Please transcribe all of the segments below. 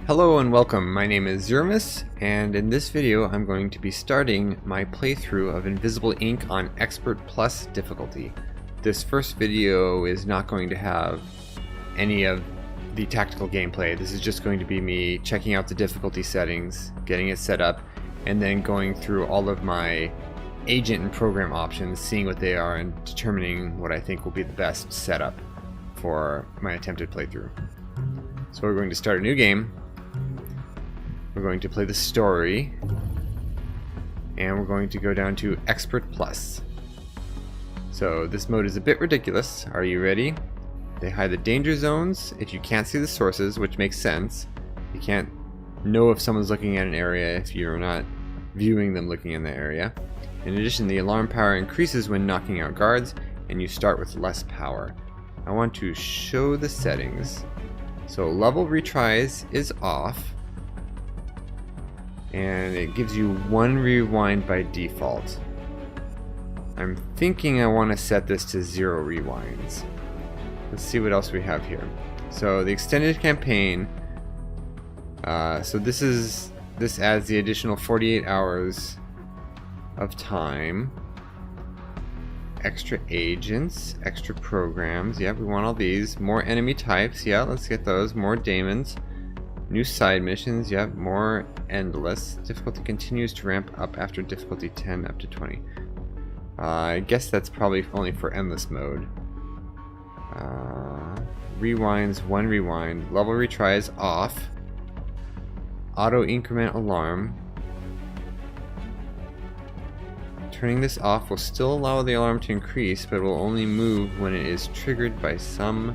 Hello and welcome, my name is Zermus, and in this video I'm going to be starting my playthrough of Invisible Ink on Expert Plus difficulty. This first video is not going to have any of the tactical gameplay. This is just going to be me checking out the difficulty settings, getting it set up, and then going through all of my agent and program options, seeing what they are and determining what I think will be the best setup for my attempted playthrough. So we're going to start a new game. We're going to play the story, and we're going to go down to Expert Plus. So this mode is a bit ridiculous. Are you ready? They hide the danger zones if you can't see the sources, which makes sense. You can't know if someone's looking at an area if you're not viewing them looking in the area. In addition, the alarm power increases when knocking out guards, and you start with less power. I want to show the settings. So level retries is off, and it gives you 1 rewind by default. I'm thinking I want to set this to 0 rewinds. Let's see what else we have here. So the extended campaign, so this adds the additional 48 hours of time. Extra agents, extra programs, yeah, we want all these. More enemy types, yeah, let's get those. More daemons. New side missions, yep, more endless. Difficulty continues to ramp up after difficulty 10 up to 20. I guess that's probably only for endless mode. Rewinds, 1 rewind. Level retries off. Auto increment alarm. Turning this off will still allow the alarm to increase, but will only move when it is triggered by some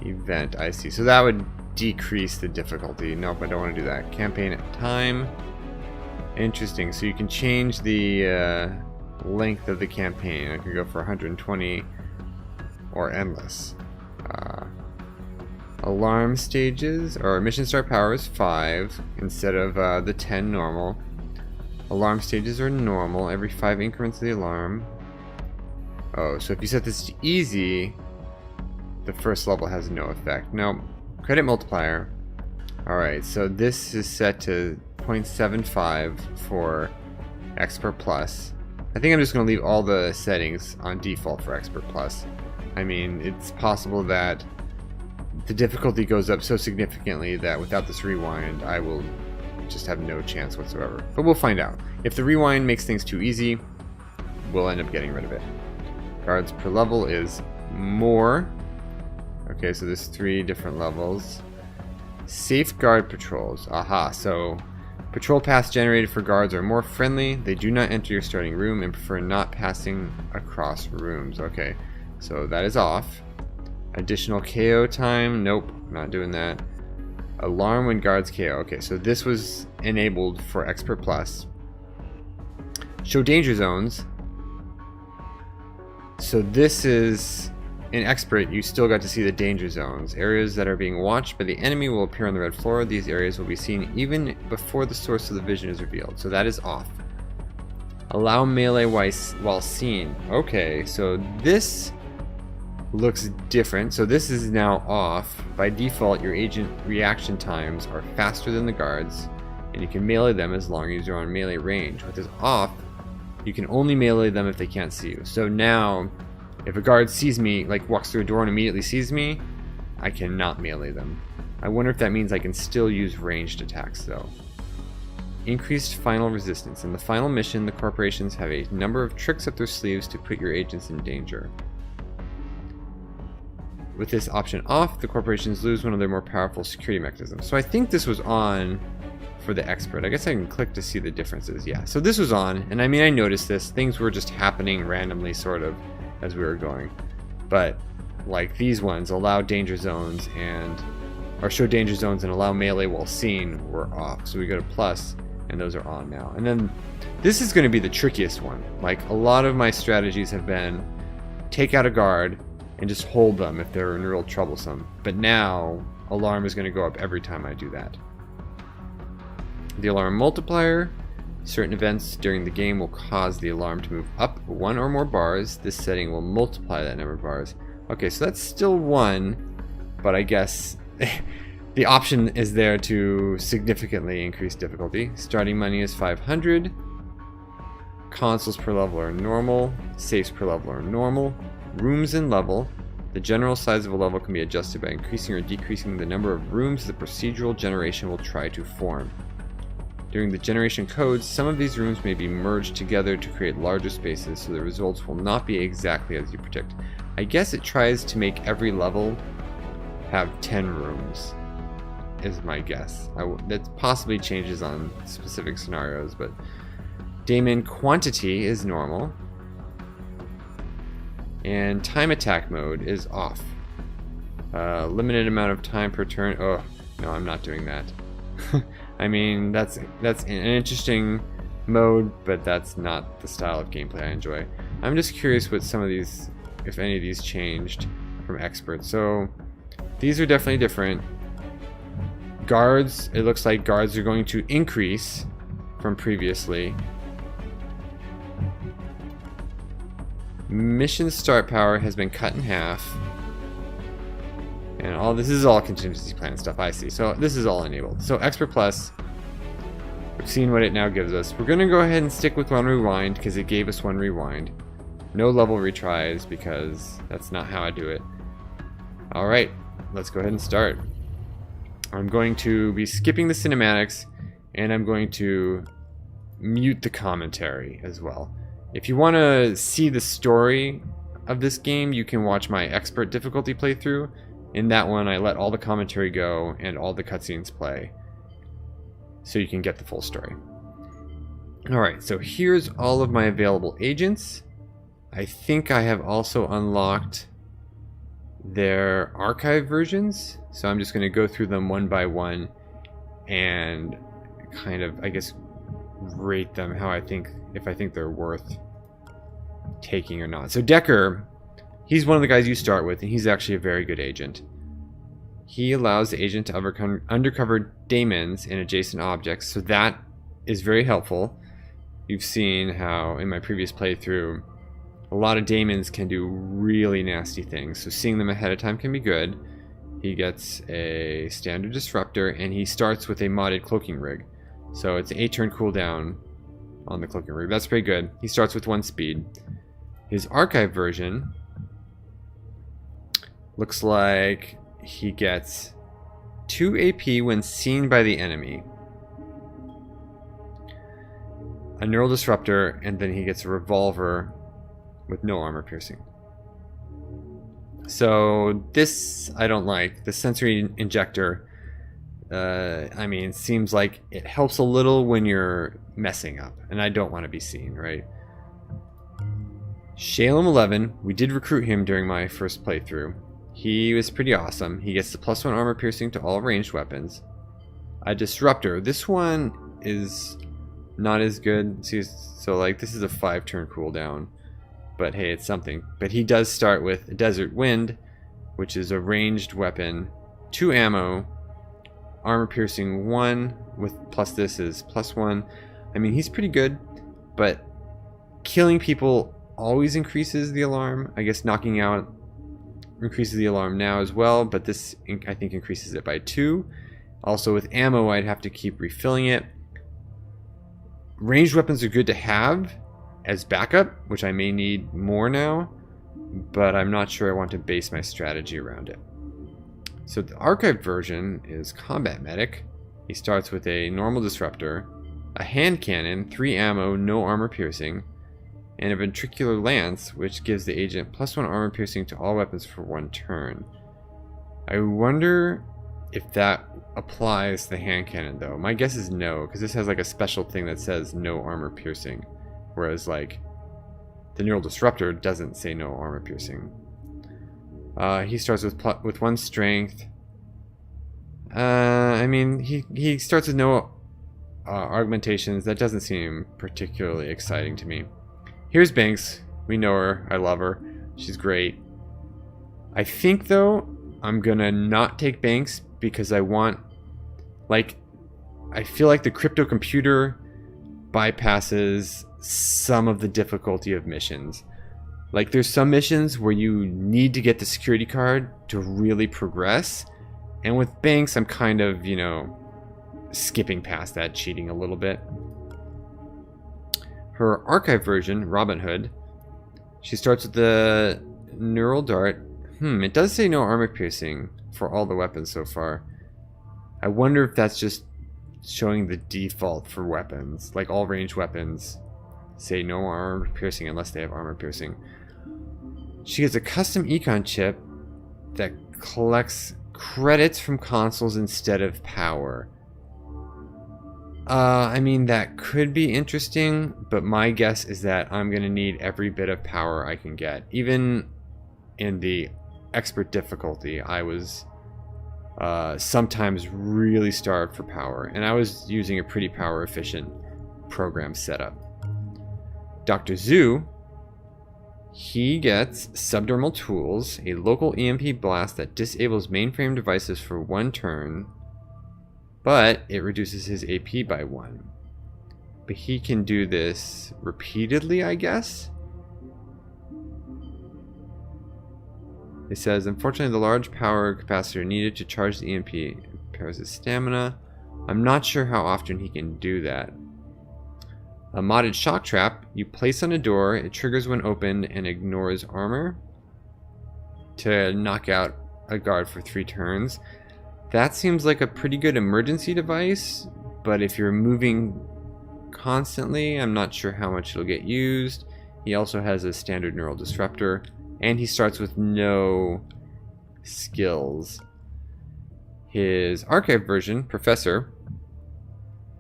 event. I see. So that would decrease the difficulty. Nope, I don't want to do that. Campaign at time. Interesting. So you can change the length of the campaign. I could go for 120 or endless. Alarm stages or mission start power is 5 instead of the 10 normal. Alarm stages are normal every 5 increments of the alarm. Oh, so if you set this to easy, the first level has no effect. Nope. Credit multiplier. Alright, so this is set to 0.75 for Expert Plus. I think I'm just going to leave all the settings on default for Expert Plus. I mean, it's possible that the difficulty goes up so significantly that without this rewind, I will just have no chance whatsoever. But we'll find out. If the rewind makes things too easy, we'll end up getting rid of it. Guards per level is more. Okay, so there's 3 different levels. Safeguard patrols. Aha, so patrol paths generated for guards are more friendly. They do not enter your starting room and prefer not passing across rooms. Okay, so that is off. Additional KO time. Nope, not doing that. Alarm when guards KO. Okay, so this was enabled for Expert Plus. Show danger zones. So this is... in Expert, you still got to see the danger zones. Areas that are being watched by the enemy will appear on the red floor. These areas will be seen even before the source of the vision is revealed. So that is off. Allow melee while seen. Okay, so this looks different. So this is now off. By default, your agent reaction times are faster than the guards, and you can melee them as long as you're on melee range. With this off, you can only melee them if they can't see you. So now, if a guard sees me, like walks through a door and immediately sees me, I cannot melee them. I wonder if that means I can still use ranged attacks though. Increased final resistance. In the final mission, the corporations have a number of tricks up their sleeves to put your agents in danger. With this option off, the corporations lose one of their more powerful security mechanisms. So I think this was on for the Expert. I guess I can click to see the differences. Yeah, so this was on, and I mean, I noticed this. Things were just happening randomly, sort of, as we were going. But like these ones, allow danger zones or show danger zones and allow melee while seen, were off. So we go to plus, and those are on now. And then this is going to be the trickiest one. Like a lot of my strategies have been take out a guard and just hold them if they're in real troublesome. But now alarm is going to go up every time I do that. The alarm multiplier. Certain events during the game will cause the alarm to move up 1 or more bars. This setting will multiply that number of bars. Okay, so that's still 1, but I guess the option is there to significantly increase difficulty. Starting money is 500. Consoles per level are normal. Safes per level are normal. Rooms and level. The general size of a level can be adjusted by increasing or decreasing the number of rooms the procedural generation will try to form. During the generation codes, some of these rooms may be merged together to create larger spaces, so the results will not be exactly as you predict. I guess it tries to make every level have 10 rooms, is my guess. That possibly changes on specific scenarios, but daemon quantity is normal. And time attack mode is off. Limited amount of time per turn. Oh, no, I'm not doing that. I mean, that's an interesting mode, but that's not the style of gameplay I enjoy. I'm just curious what some of these, if any of these changed from experts. So these are definitely different. Guards, it looks like guards are going to increase from previously. Mission start power has been cut in half. And all this is all contingency plan stuff, I see. So this is all enabled. So Expert Plus, we've seen what it now gives us. We're going to go ahead and stick with one rewind because it gave us one rewind. No level retries because that's not how I do it. Alright, let's go ahead and start. I'm going to be skipping the cinematics and I'm going to mute the commentary as well. If you want to see the story of this game, you can watch my expert difficulty playthrough. In that one, I let all the commentary go and all the cutscenes play, so you can get the full story. Alright, so here's all of my available agents. I think I have also unlocked their archive versions, so I'm just going to go through them one by one and kind of, I guess, rate them how I think, if I think they're worth taking or not. So Decker, he's one of the guys you start with, and he's actually a very good agent. He allows the agent to undercover daemons in adjacent objects, so that is very helpful. You've seen how in my previous playthrough a lot of daemons can do really nasty things, so seeing them ahead of time can be good. He gets a standard disruptor, and he starts with a modded cloaking rig. So it's an 8-turn cooldown on the cloaking rig. That's pretty good. He starts with 1 speed. His archive version looks like he gets 2 AP when seen by the enemy, a neural disruptor, and then he gets a revolver with no armor piercing. So this I don't like. The sensory injector, I mean, seems like it helps a little when you're messing up, and I don't want to be seen, right? Shalem 11, we did recruit him during my first playthrough. He was pretty awesome. He gets the +1 armor piercing to all ranged weapons. A disruptor. This one is not as good. See, so like this is a 5-turn cooldown, but hey, it's something. But he does start with a Desert Wind, which is a ranged weapon, 2 ammo, armor piercing 1 with plus this is +1. I mean, he's pretty good, but killing people always increases the alarm. I guess knocking out increases the alarm now as well, but this I think increases it by 2. Also with ammo, I'd have to keep refilling it. Ranged weapons are good to have as backup, which I may need more now, but I'm not sure I want to base my strategy around it. So the archived version is Combat Medic. He starts with a normal disruptor, a hand cannon, 3 ammo, no armor piercing, and a ventricular lance, which gives the agent +1 armor piercing to all weapons for 1 turn. I wonder if that applies to the hand cannon though. My guess is no, because this has like a special thing that says no armor piercing, whereas like the neural disruptor doesn't say no armor piercing. He starts with 1 strength. I mean, he starts with no augmentations. That doesn't seem particularly exciting to me. Here's Banks. We know her. I love her. She's great. I think, though, I'm gonna not take Banks because I want, like, I feel like the crypto computer bypasses some of the difficulty of missions. Like, there's some missions where you need to get the security card to really progress, And with Banks, I'm kind of, you know, skipping past that, cheating a little bit. Her archive version, Robin Hood, she starts with the Neural Dart. It does say no armor piercing for all the weapons so far. I wonder if that's just showing the default for weapons. Like all ranged weapons say no armor piercing unless they have armor piercing. She gets a custom econ chip that collects credits from consoles instead of power. I mean, that could be interesting, but my guess is that I'm going to need every bit of power I can get. Even in the expert difficulty, I was sometimes really starved for power, and I was using a pretty power efficient program setup. Dr. Zoo, he gets subdermal tools, a local EMP blast that disables mainframe devices for 1 turn, but it reduces his AP by 1. But he can do this repeatedly, I guess? It says, unfortunately, the large power capacitor needed to charge the EMP impairs his stamina. I'm not sure how often he can do that. A modded shock trap you place on a door, it triggers when opened and ignores armor to knock out a guard for 3 turns. That seems like a pretty good emergency device, but if you're moving constantly, I'm not sure how much it'll get used. He also has a standard neural disruptor, and he starts with no skills. His archive version, Professor,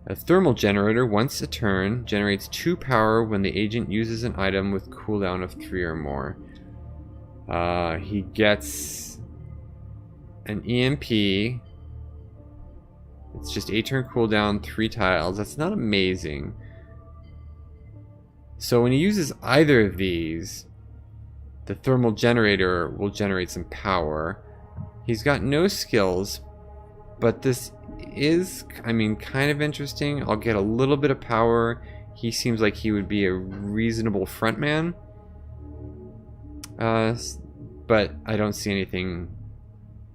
a thermal generator once a turn generates 2 power when the agent uses an item with cooldown of 3 or more. He gets an EMP. It's just 8-turn cooldown, 3 tiles. That's not amazing. So when he uses either of these, the thermal generator will generate some power. He's got no skills, but this is, I mean, kind of interesting. I'll get a little bit of power. He seems like he would be a reasonable frontman. But I don't see anything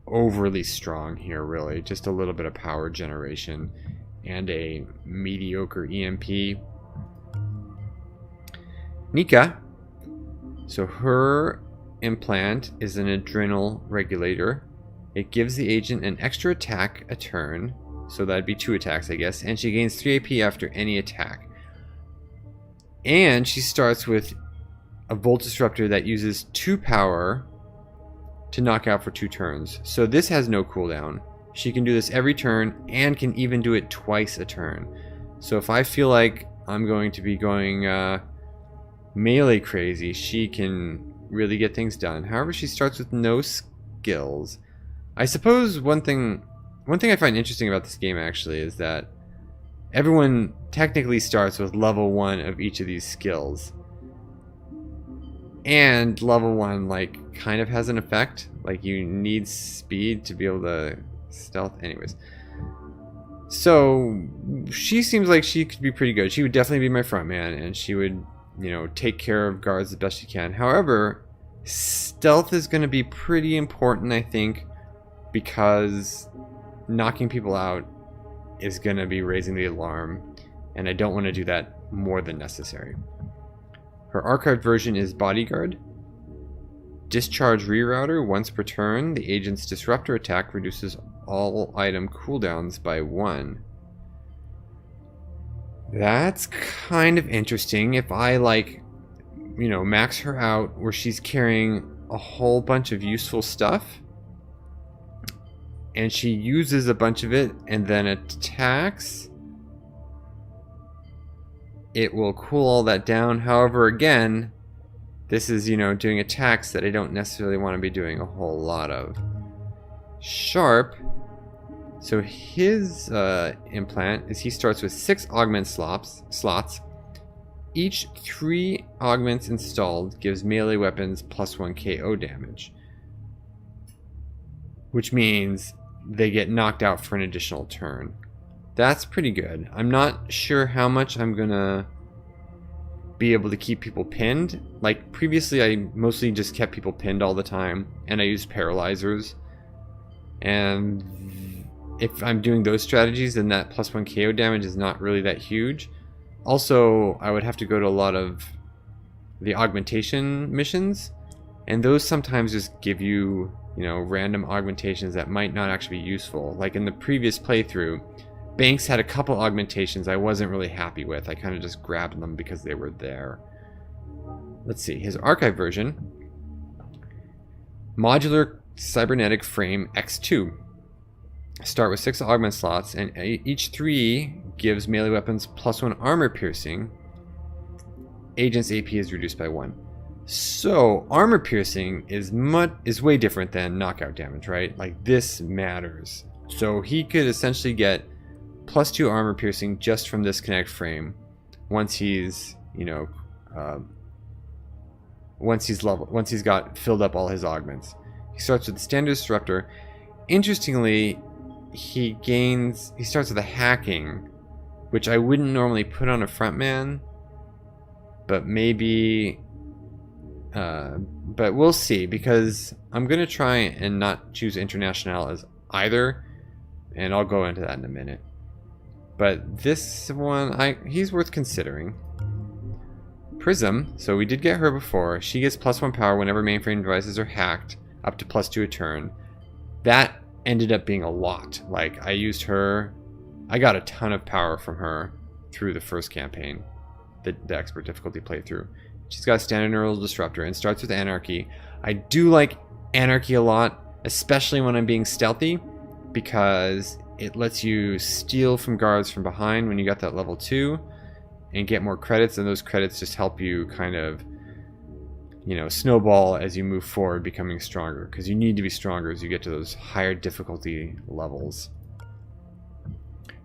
overly strong here, really. Just a little bit of power generation and a mediocre EMP. Nika. So her implant is an adrenal regulator. It gives the agent an extra attack a turn, so that'd be 2 attacks, I guess, and she gains 3 AP after any attack. And she starts with a Volt Disruptor that uses 2 power to knock out for 2 turns. So this has no cooldown. She can do this every turn and can even do it twice a turn. So if I feel like I'm going to be going melee crazy, she can really get things done. However, she starts with no skills. I suppose one thing I find interesting about this game actually is that everyone technically starts with level 1 of each of these skills. And level 1 like kind of has an effect. Like you need speed to be able to stealth. Anyways. So she seems like she could be pretty good. She would definitely be my front man, and she would, you know, take care of guards the best she can. However, stealth is going to be pretty important, I think, because knocking people out is going to be raising the alarm, and I don't want to do that more than necessary. Her archived version is Bodyguard. Discharge Rerouter once per turn. The agent's disruptor attack reduces all item cooldowns by 1. That's kind of interesting. If I, like, you know, max her out where she's carrying a whole bunch of useful stuff, and she uses a bunch of it and then attacks, it will cool all that down. However, again, this is, you know, doing attacks that I don't necessarily want to be doing a whole lot of. Sharp. So his implant is he starts with 6 augment slots. Each 3 augments installed gives melee weapons +1 KO damage, which means they get knocked out for an additional turn. That's pretty good. I'm not sure how much I'm gonna be able to keep people pinned. Like previously, I mostly just kept people pinned all the time, and I used paralyzers. and if I'm doing those strategies, then that +1 KO damage is not really that huge. Also, I would have to go to a lot of the augmentation missions, and those sometimes just give you, you know, random augmentations that might not actually be useful. Like in the previous playthrough, Banks had a couple augmentations I wasn't really happy with. I kind of just grabbed them because they were there. Let's see, his archive version. Modular cybernetic frame X2. Start with 6 augment slots, and each 3 gives melee weapons +1 armor piercing. Agent's AP is reduced by 1. So armor piercing is way different than knockout damage, right? Like, this matters. So he could essentially get +2 armor piercing just from this kinetic frame once he's, you know, once he's got filled up all his augments. He starts with the standard disruptor. Interestingly, he starts with a hacking, which I wouldn't normally put on a frontman, but maybe, but we'll see, because I'm gonna try and not choose International as either, and I'll go into that in a minute. But this one, he's worth considering. Prism, so we did get her before. She gets +1 power whenever mainframe devices are hacked, up to +2 a turn. That ended up being a lot. Like, I used her, I got a ton of power from her through the first campaign, the expert difficulty playthrough. She's got a standard neural disruptor and starts with Anarchy. I do like Anarchy a lot, especially when I'm being stealthy, because it lets you steal from guards from behind when you got that level 2 and get more credits, and those credits just help you kind of, you know, snowball as you move forward, becoming stronger, because you need to be stronger as you get to those higher difficulty levels.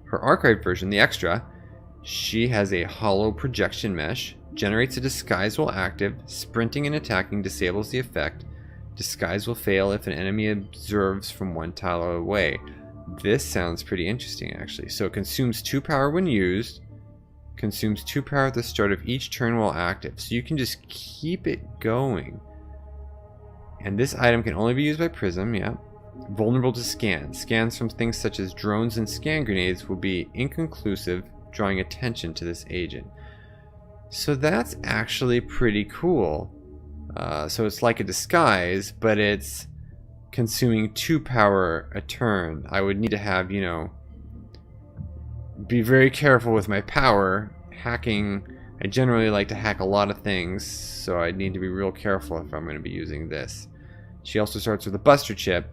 Her archive version, the extra, she has a hollow projection mesh, generates a disguise while active, sprinting and attacking disables the effect. Disguise will fail if an enemy observes from 1 tile away. This sounds pretty interesting, actually. So it consumes 2 power when used, consumes 2 power at the start of each turn while active. So you can just keep it going. And this item can only be used by Prism, yeah. Vulnerable to scans. Scans from things such as drones and scan grenades will be inconclusive, drawing attention to this agent. So that's actually pretty cool. So it's like a disguise, but it's consuming 2 power a turn. I would need to have, you know, be very careful with my power. Hacking, I generally like to hack a lot of things, so I need to be real careful if I'm going to be using this. She also starts with a buster chip,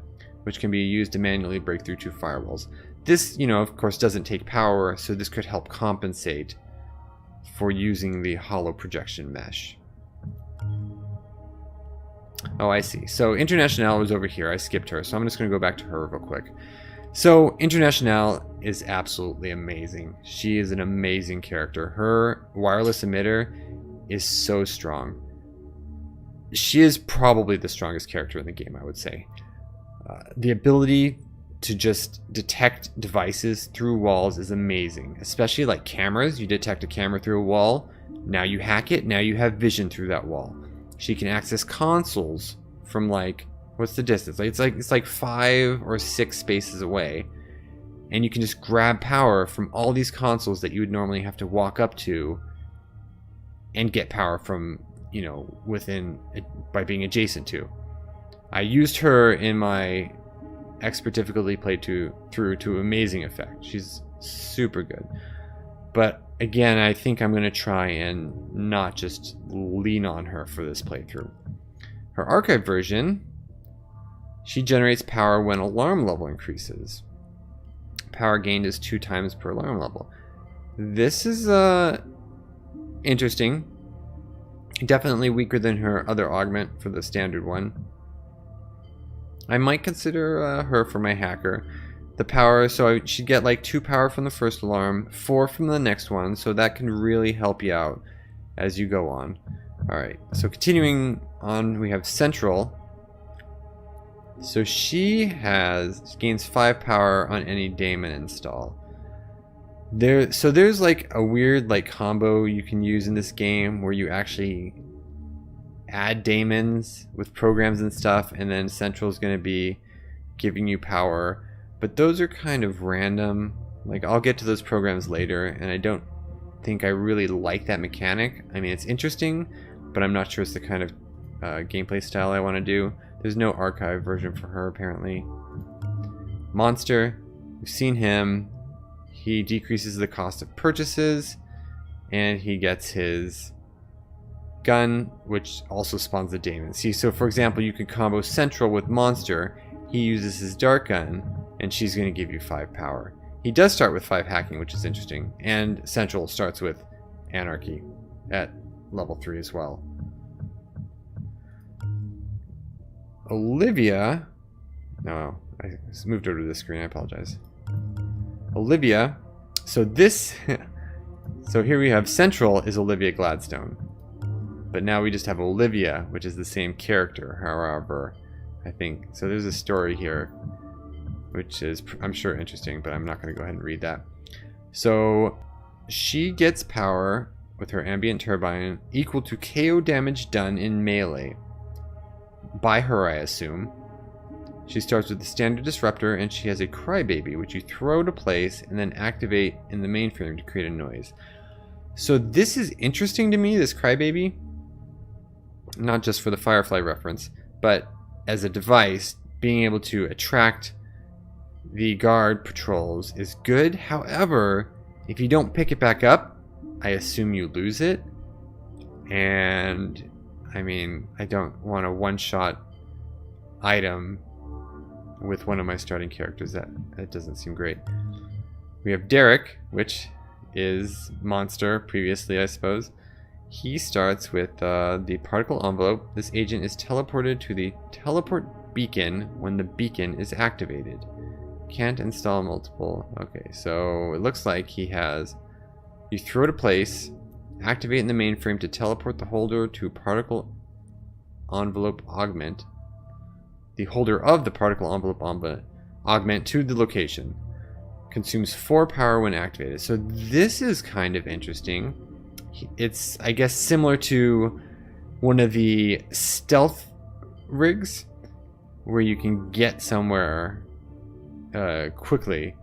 which can be used to manually break through 2 firewalls. This, you know, of course doesn't take power, so this could help compensate for using the hollow projection mesh. Oh, I see. So International was over here. I skipped her, so I'm just going to go back to her real quick. So International is absolutely amazing. She is an amazing character. Her wireless emitter is so strong. She is probably the strongest character in the game, I would say. The ability to just detect devices through walls is amazing. Especially like cameras. You detect a camera through a wall. Now you hack it. Now you have vision through that wall. She can access consoles from, like, what's the distance? Like, it's like 5 or 6 spaces away, and you can just grab power from all these consoles that you would normally have to walk up to and get power from, you know, within, by being adjacent to. I used her in my expert difficulty through to amazing effect. She's super good. But again, I think I'm going to try and not just lean on her for this playthrough. Her archive version, she generates power when alarm level increases. Power gained is 2 times per alarm level. This is interesting. Definitely weaker than her other augment for the standard one. I might consider her for my hacker. The power, so she'd get like 2 power from the first alarm, 4 from the next one, so that can really help you out as you go on. Alright, so continuing on, we have Central. So she gains 5 power on any daemon install. So there's like a weird like combo you can use in this game where you actually add daemons with programs and stuff, and then Central is going to be giving you power, but those are kind of random. Like, I'll get to those programs later, and I don't think I really like that mechanic. I mean, it's interesting, but I'm not sure it's the kind of gameplay style I want to do. There's no archive version for her, apparently. Monster, we've seen him. He decreases the cost of purchases, and he gets his gun, which also spawns the daemon. See, so for example, you could combo Central with Monster. He uses his dart gun, and she's going to give you 5 power. He does start with 5 hacking, which is interesting, and Central starts with Anarchy at level 3 as well. Olivia, no, I moved over to this screen, I apologize. Olivia, so this, so here we have Central is Olivia Gladstone, but now we just have Olivia, which is the same character, however, I think. So there's a story here, which is, I'm sure, interesting, but I'm not going to go ahead and read that. So she gets power with her ambient turbine equal to KO damage done in melee. By her, I assume. She starts with the standard disruptor, and she has a crybaby, which you throw to place and then activate in the mainframe to create a noise. So this is interesting to me, this crybaby. Not just for the Firefly reference, but as a device, being able to attract the guard patrols is good. However, if you don't pick it back up, I assume you lose it. And I mean, I don't want a one-shot item with one of my starting characters. That doesn't seem great. We have Derek, which is Monster previously, I suppose. He starts with the particle envelope. This agent is teleported to the teleport beacon when the beacon is activated. Can't install multiple. Okay, so it looks like he has, you throw it to place, activate in the mainframe to teleport the holder to particle envelope augment. The holder of the particle envelope augment to the location. Consumes 4 power when activated. So this is kind of interesting. It's, I guess, similar to one of the stealth rigs where you can get somewhere quickly,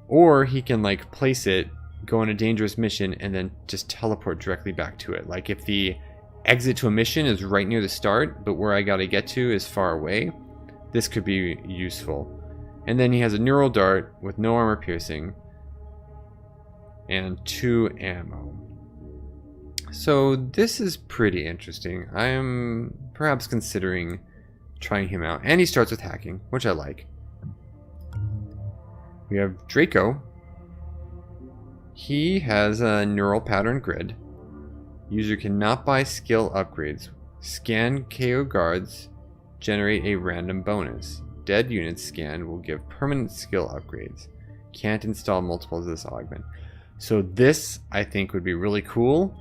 or he can like place it, go on a dangerous mission, and then just teleport directly back to it. Like if the exit to a mission is right near the start, but where I gotta get to is far away, this could be useful. And then he has a neural dart with no armor piercing and 2 ammo. So this is pretty interesting. I am perhaps considering trying him out. And he starts with hacking, which I like. We have Draco. He has a neural pattern grid. User cannot buy skill upgrades. Scan KO guards, generate a random bonus. Dead units scanned will give permanent skill upgrades. Can't install multiples of this augment. So this, I think, would be really cool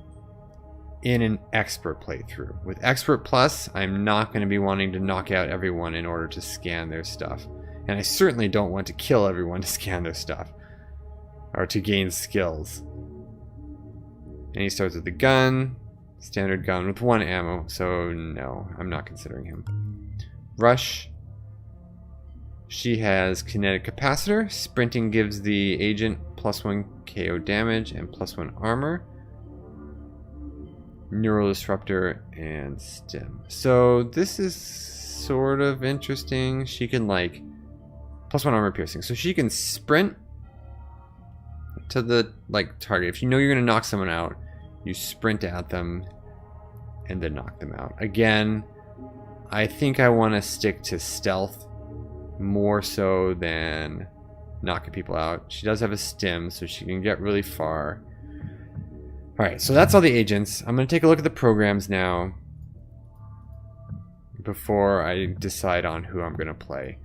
in an expert playthrough. With expert plus, I'm not going to be wanting to knock out everyone in order to scan their stuff. And I certainly don't want to kill everyone to scan their stuff or to gain skills. And he starts with the gun, standard gun with 1 ammo, so no, I'm not considering him. Rush. She has kinetic capacitor. Sprinting gives the agent +1 KO damage and +1 armor. Neural disruptor and stim. So this is sort of interesting. She can like +1 armor piercing. So she can sprint to the like target. If you know you're gonna knock someone out, you sprint at them and then knock them out. Again, I think I want to stick to stealth more so than knocking people out. She does have a stim, so she can get really far. Alright, so that's all the agents. I'm going to take a look at the programs now before I decide on who I'm going to play.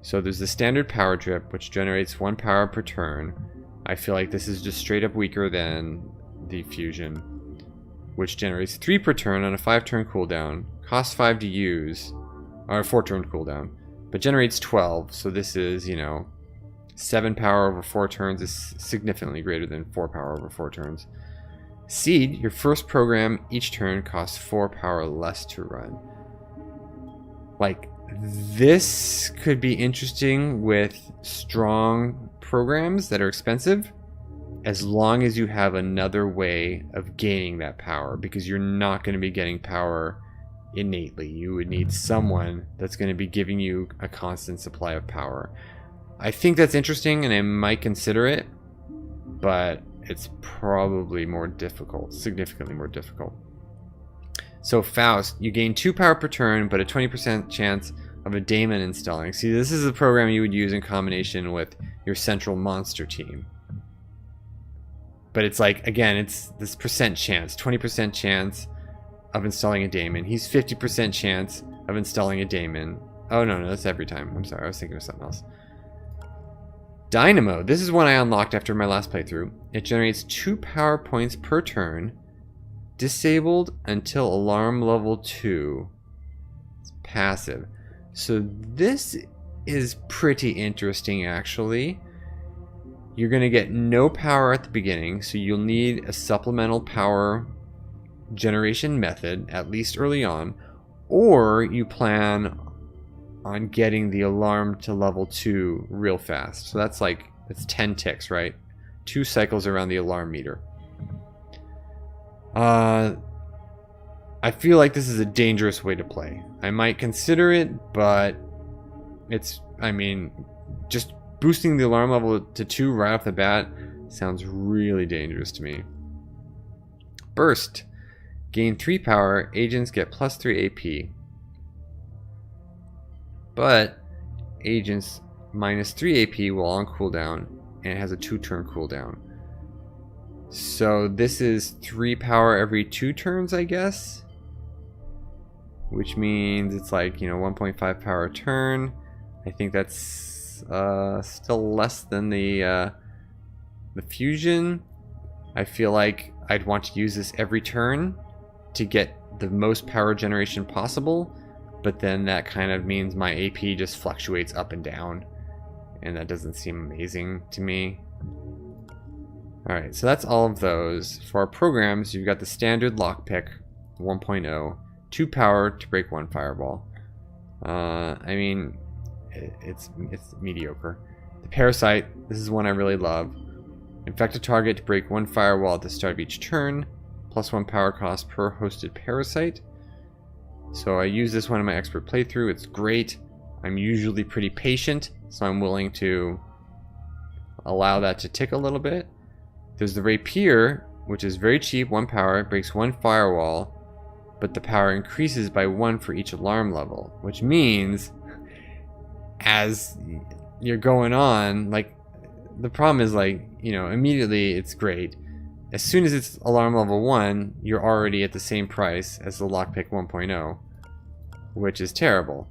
So there's the standard power drip, which generates 1 power per turn. I feel like this is just straight up weaker than the fusion, which generates 3 per turn on a 5-turn cooldown. Costs 5 to use, or a 4-turn cooldown, but generates 12. So this is, you know, 7 power over 4 turns is significantly greater than 4 power over 4 turns. Seed, your first program each turn costs 4 power less to run. Like, This could be interesting with strong programs that are expensive, as long as you have another way of gaining that power, because you're not going to be getting power innately. You would need someone that's going to be giving you a constant supply of power. I think that's interesting, and I might consider it, but it's probably more difficult, significantly more difficult. So Faust, you gain 2 power per turn, but a 20% chance of a daemon installing. See, this is a program you would use in combination with your central monster team. But it's like, again, it's this percent chance, 20% chance of installing a daemon. He's 50% chance of installing a daemon. Oh, no, that's every time. I'm sorry, I was thinking of something else. Dynamo. This is one I unlocked after my last playthrough. It generates 2 power points per turn. Disabled until alarm level 2. It's passive. So this is pretty interesting, actually. You're going to get no power at the beginning, so you'll need a supplemental power generation method, at least early on, or you plan on getting the alarm to level 2 real fast. So that's 10 ticks, right? 2 cycles around the alarm meter. I feel like this is a dangerous way to play. I might consider it, but just boosting the alarm level to 2 right off the bat sounds really dangerous to me. Burst. Gain 3 power, agents get plus 3 AP. But agents minus 3 AP while on cooldown, and it has a 2-turn cooldown. So this is 3 power every 2 turns, I guess? Which means it's 1.5 power a turn. I think that's still less than the fusion. I feel like I'd want to use this every turn to get the most power generation possible, but then that kind of means my AP just fluctuates up and down, and that doesn't seem amazing to me. Alright, so that's all of those. For our programs, you've got the standard lockpick 1.0, 2 power to break 1 fireball. It's mediocre. The parasite, this is one I really love. Infect a target to break 1 firewall at the start of each turn, plus 1 power cost per hosted parasite. So I use this one in my expert playthrough. It's great. I'm usually pretty patient, so I'm willing to allow that to tick a little bit. There's the Rapier, which is very cheap, 1 power, breaks 1 firewall, but the power increases by 1 for each alarm level, which means as you're going on, the problem is immediately it's great. As soon as it's alarm level 1, you're already at the same price as the lockpick 1.0, which is terrible.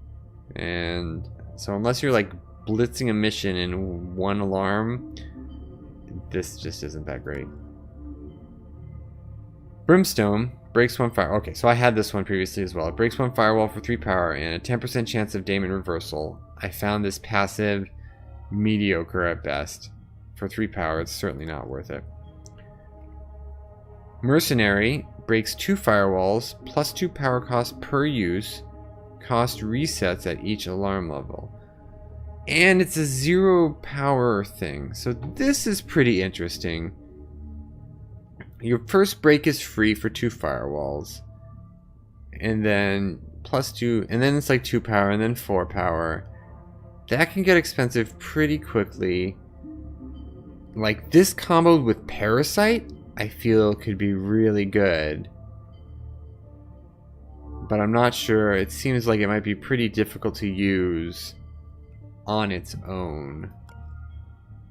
And so unless you're blitzing a mission in 1 alarm, this just isn't that great. Brimstone breaks 1 fire. Okay, so I had this one previously as well. It breaks 1 firewall for 3 power and a 10% chance of daemon reversal. I found this passive mediocre at best. For 3 power, it's certainly not worth it. Mercenary breaks 2 firewalls, plus 2 power cost per use. Cost resets at each alarm level. And it's a 0 power thing. So this is pretty interesting. Your first break is free for 2 firewalls. And then plus 2, and then it's 2 power, and then 4 power. That can get expensive pretty quickly. This comboed with Parasite, I feel could be really good. But I'm not sure. It seems like it might be pretty difficult to use on its own.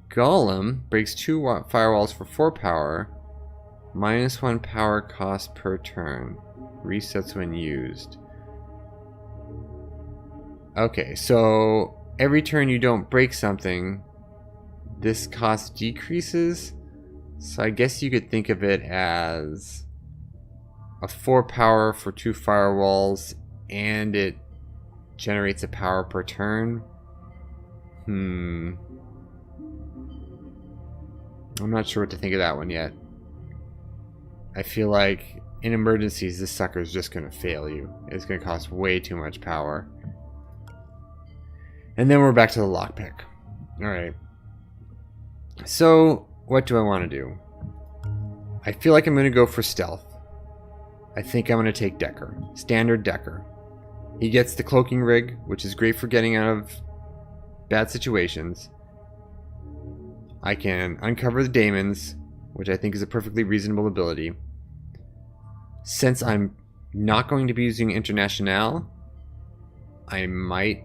Golem breaks 2 firewalls for 4 power. Minus 1 power cost per turn. Resets when used. Okay, so every turn you don't break something, this cost decreases. So I guess you could think of it as a 4 power for 2 firewalls, and it generates a power per turn. I'm not sure what to think of that one yet. I feel like in emergencies, this sucker is just going to fail you. It's going to cost way too much power. And then we're back to the lockpick. Alright. So, what do I want to do? I feel like I'm going to go for stealth. I think I'm going to take Decker. Standard Decker. He gets the cloaking rig, which is great for getting out of bad situations. I can uncover the daemons, which I think is a perfectly reasonable ability. Since I'm not going to be using International, I might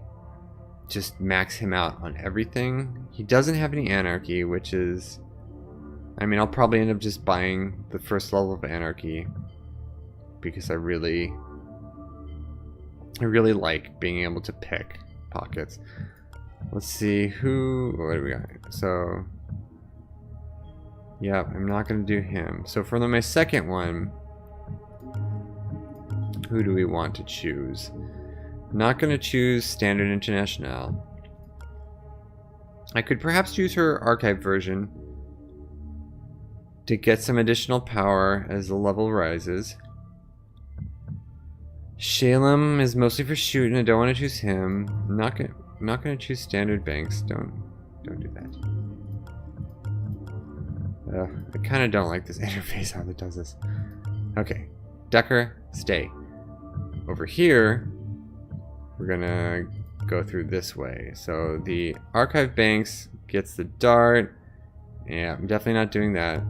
just max him out on everything. He doesn't have any Anarchy, which is... I mean, I'll probably end up just buying the first level of Anarchy because I really like being able to pick pockets. Let's see, what do we got? So, yeah, I'm not going to do him. So for my second one, who do we want to choose? I'm not going to choose Standard International. I could perhaps choose her archive version to get some additional power as the level rises. Shalem is mostly for shooting. I don't want to choose him. I'm not gonna choose Standard Banks. Don't do that. I kind of don't like this interface how it does this. Okay, Decker, stay. Over here, we're gonna go through this way. So the archive banks gets the dart. Yeah, I'm definitely not doing that.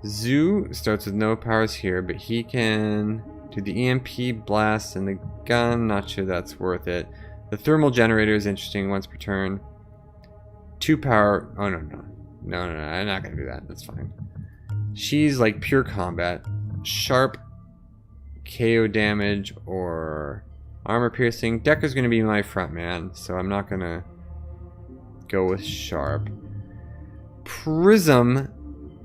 Zoo starts with no powers here, but he can do the EMP blast and the gun. Not sure that's worth it. The thermal generator is interesting once per turn. 2 power. Oh, no. I'm not going to do that. That's fine. She's like pure combat. Sharp KO damage or armor piercing. Decker's going to be my front man, so I'm not going to go with sharp. Prism.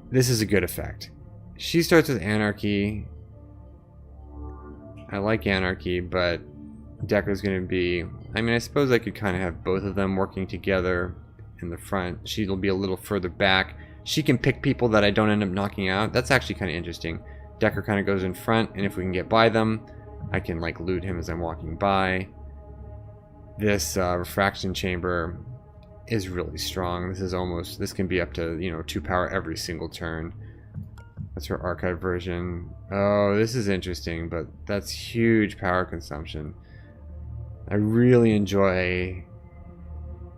This is a good effect. She starts with Anarchy. I like Anarchy, but Decker's going to be... I mean, I suppose I could kind of have both of them working together in the front. She'll be a little further back. She can pick people that I don't end up knocking out. That's actually kind of interesting. Decker kind of goes in front, and if we can get by them, I can like loot him as I'm walking by. This refraction chamber is really strong. This can be up to 2 power every single turn. That's her archive version. Oh, this is interesting, but that's huge power consumption. I really enjoy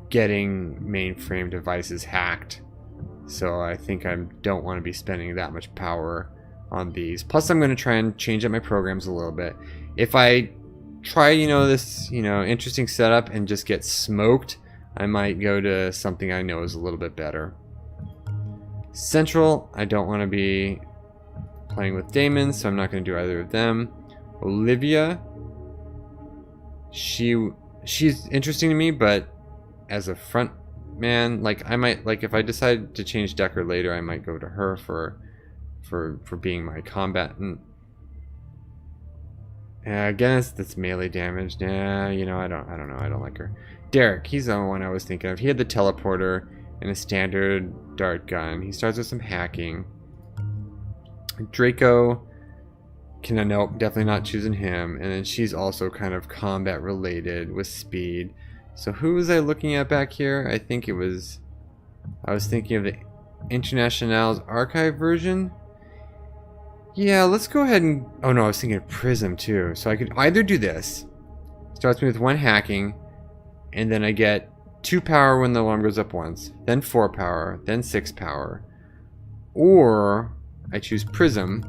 getting mainframe devices hacked, so I think I don't want to be spending that much power on these. Plus, I'm going to try and change up my programs a little bit. If I try, this, interesting setup and just get smoked, I might go to something I know is a little bit better. Central, I don't want to be playing with daemons, so I'm not going to do either of them. Olivia, she's interesting to me, but as a front man, I might, if I decide to change Decker later, I might go to her for being my combatant. Again, that's melee damage. Yeah, I don't know. I don't like her. Derek, he's the one I was thinking of. He had the teleporter and a standard dart gun. He starts with some hacking. Draco, nope, definitely not choosing him. And then she's also kind of combat related with speed. So who was I looking at back here? I was thinking of the International's archive version. Yeah, let's go ahead and... Oh no, I was thinking of Prism too. So I could either do this. Starts me with 1 hacking. And then I get 2 power when the alarm goes up once. Then 4 power. Then 6 power. Or I choose Prism.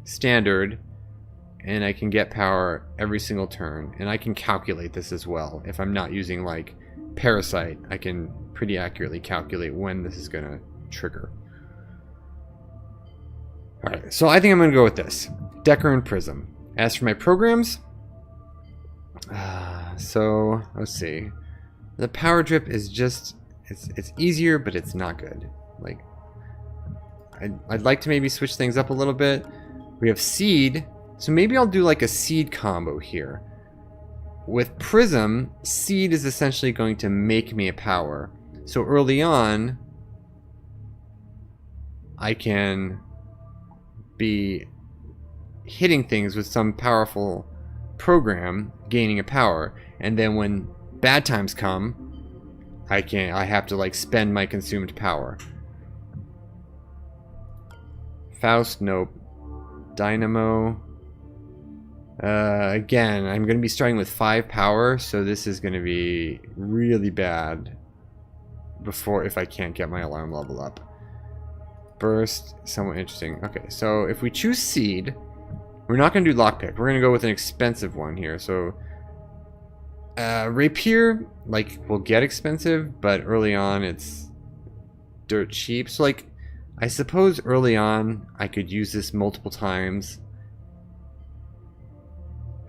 Standard. And I can get power every single turn. And I can calculate this as well. If I'm not using Parasite, I can pretty accurately calculate when this is going to trigger. Alright, so I think I'm going to go with this. Decker and Prism. As for my programs, so let's see. The power drip is just, it's easier, but it's not good. I'd like to maybe switch things up a little bit. We have Seed, so maybe I'll do a Seed combo here. With Prism, Seed is essentially going to make me a power. So early on, I can be hitting things with some powerful program, gaining a power, and then when bad times come, I have to like spend my consumed power. Faust, nope. Dynamo. Again, I'm going to be starting with 5 power, so this is going to be really bad if I can't get my alarm level up. Burst, somewhat interesting. Okay, so if we choose seed, we're not going to do lockpick. We're going to go with an expensive one here. So Rapier, like, will get expensive, but early on it's dirt cheap. So, like, I suppose early on I could use this multiple times,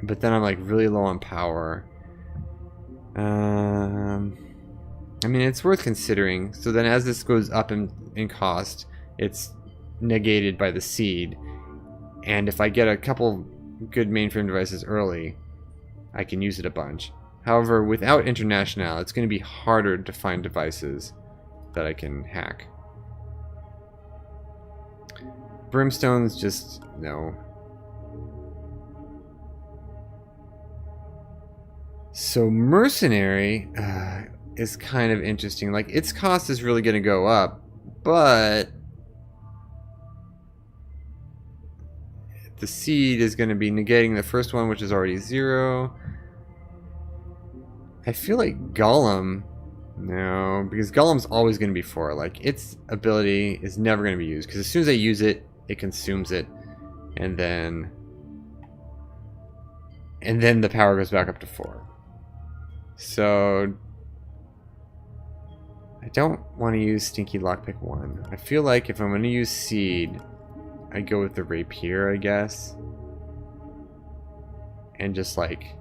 but then I'm like really low on power. I mean, it's worth considering. So then as this goes up in cost, it's negated by the seed. And if I get a couple good mainframe devices early, I can use it a bunch. However, without International, it's going to be harder to find devices that I can hack. Brimstone's just no. So Mercenary is kind of interesting. Like, its cost is really going to go up, but the seed is going to be negating the first one, which is already 0. I feel like Golem, no, because Golem's always going to be 4. Like, its ability is never going to be used, because as soon as I use it, it consumes it, and then the power goes back up to 4. So I don't want to use Stinky Lockpick 1. I feel like if I'm going to use seed, I go with the Rapier, I guess, and just like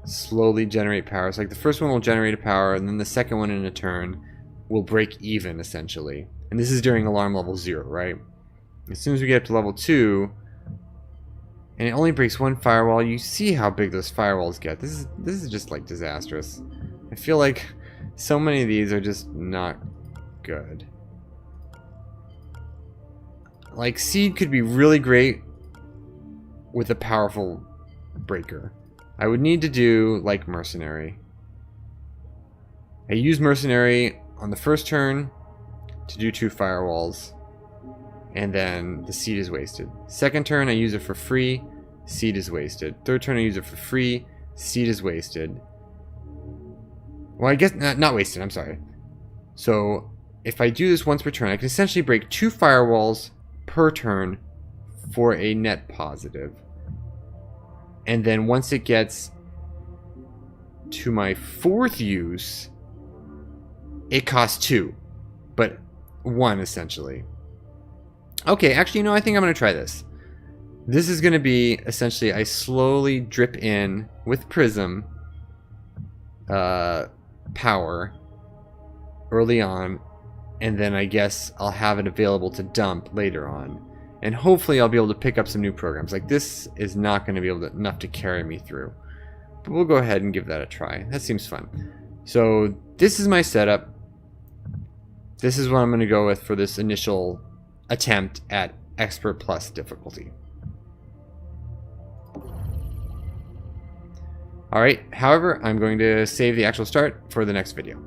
slowly generate power. So like the first one will generate a power, and then the second one in a turn will break even essentially. And this is during alarm level 0, right? As soon as we get up to level 2, and it only breaks 1 firewall, you see how big those firewalls get. This is just like disastrous. I feel like so many of these are just not good. Like, seed could be really great with a powerful breaker. I would need to do like Mercenary. I use Mercenary on the first turn to do 2 firewalls, and then the seed is wasted. Second turn I use it for free, seed is wasted. Third turn I use it for free, seed is wasted. Well, I guess not wasted, I'm sorry. So if I do this once per turn, I can essentially break 2 firewalls per turn for a net positive. And then once it gets to my 4th use, it costs 2, but 1 essentially. Okay, actually, you know, I think I'm going to try this. This is going to be essentially I slowly drip in with Prism power early on, and then I guess I'll have it available to dump later on. And hopefully I'll be able to pick up some new programs. Like, this is not going to be enough to carry me through. But we'll go ahead and give that a try. That seems fun. So this is my setup. This is what I'm going to go with for this initial attempt at Expert Plus difficulty. Alright, however, I'm going to save the actual start for the next video.